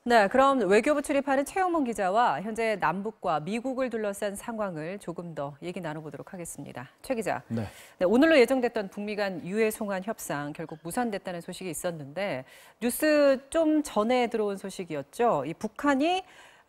네, 그럼 외교부 출입하는 최영문 기자와 현재 남북과 미국을 둘러싼 상황을 조금 더 얘기 나눠보도록 하겠습니다. 최 기자, 네. 오늘로 예정됐던 북미 간 유해 송환 협상 결국 무산됐다는 소식이 있었는데 뉴스 좀 전에 들어온 소식이었죠. 이 북한이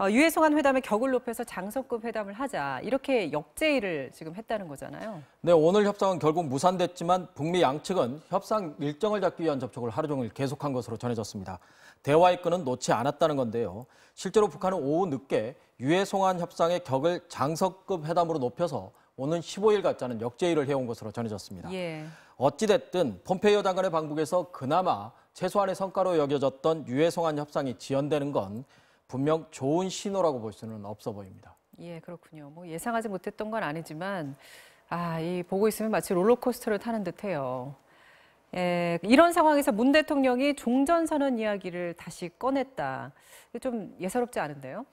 유해 송환 회담의 격을 높여서 장성급 회담을 하자 이렇게 역제의를 지금 했다는 거잖아요. 네, 오늘 협상은 결국 무산됐지만 북미 양측은 협상 일정을 잡기 위한 접촉을 하루 종일 계속한 것으로 전해졌습니다. 대화의 끈은 놓지 않았다는 건데요. 실제로 북한은 오후 늦게 유해 송환 협상의 격을 장성급 회담으로 높여서 오는 15일 갖자는 역제의를 해온 것으로 전해졌습니다. 예. 어찌됐든 폼페이오 장관의 방북에서 그나마 최소한의 성과로 여겨졌던 유해 송환 협상이 지연되는 건 분명 좋은 신호라고 볼 수는 없어 보입니다. 예, 그렇군요. 뭐 예상하지 못했던 건 아니지만 이 보고 있으면 마치 롤러코스터를 타는 듯해요. 예, 이런 상황에서 문 대통령이 종전선언 이야기를 다시 꺼냈다. 좀 예사롭지 않은데요?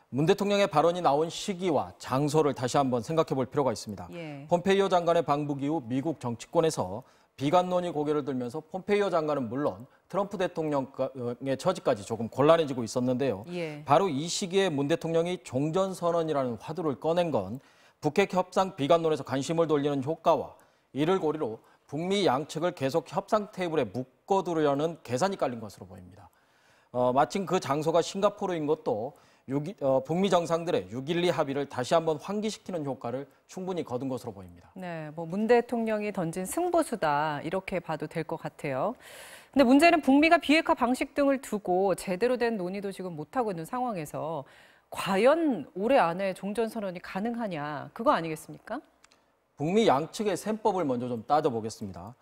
문 대통령의 발언이 나온 시기와 장소를 다시 한번 생각해 볼 필요가 있습니다. 예. 폼페이오 장관의 방북 이후 미국 정치권에서 비관론이 고개를 들면서 폼페이오 장관은 물론 트럼프 대통령의 처지까지 조금 곤란해지고 있었는데요. 예. 바로 이 시기에 문 대통령이 종전선언이라는 화두를 꺼낸 건 북핵 협상 비관론에서 관심을 돌리는 효과와 이를 고리로 북미 양측을 계속 협상 테이블에 묶어두려는 계산이 깔린 것으로 보입니다. 마침 그 장소가 싱가포르인 것도 북미 정상들의 6.12 합의를 다시 한번 환기시키는 효과를 충분히 거둔 것으로 보입니다. 네, 뭐 문 대통령이 던진 승부수다 이렇게 봐도 될 것 같아요. 근데 문제는 북미가 비핵화 방식 등을 두고 제대로 된 논의도 지금 못하고 있는 상황에서 과연 올해 안에 종전선언이 가능하냐 그거 아니겠습니까? 북미 양측의 셈법을 먼저 좀 따져보겠습니다.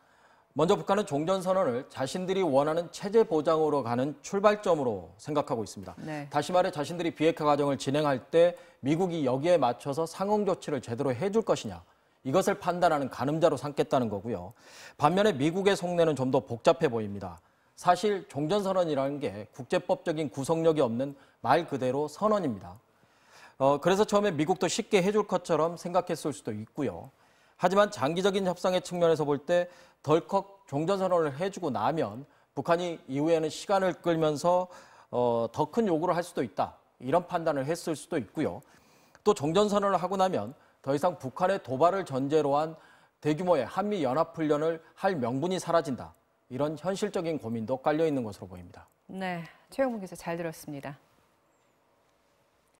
먼저 북한은 종전선언을 자신들이 원하는 체제 보장으로 가는 출발점으로 생각하고 있습니다. 네. 다시 말해 자신들이 비핵화 과정을 진행할 때 미국이 여기에 맞춰서 상응 조치를 제대로 해줄 것이냐 이것을 판단하는 가늠자로 삼겠다는 거고요. 반면에 미국의 속내는 좀 더 복잡해 보입니다. 사실 종전선언이라는 게 국제법적인 구속력이 없는 말 그대로 선언입니다. 그래서 처음에 미국도 쉽게 해줄 것처럼 생각했을 수도 있고요. 하지만 장기적인 협상의 측면에서 볼 때 덜컥 종전선언을 해주고 나면 북한이 이후에는 시간을 끌면서 더 큰 요구를 할 수도 있다. 이런 판단을 했을 수도 있고요. 또 종전선언을 하고 나면 더 이상 북한의 도발을 전제로 한 대규모의 한미연합훈련을 할 명분이 사라진다. 이런 현실적인 고민도 깔려 있는 것으로 보입니다. 네, 최영문 기자 잘 들었습니다.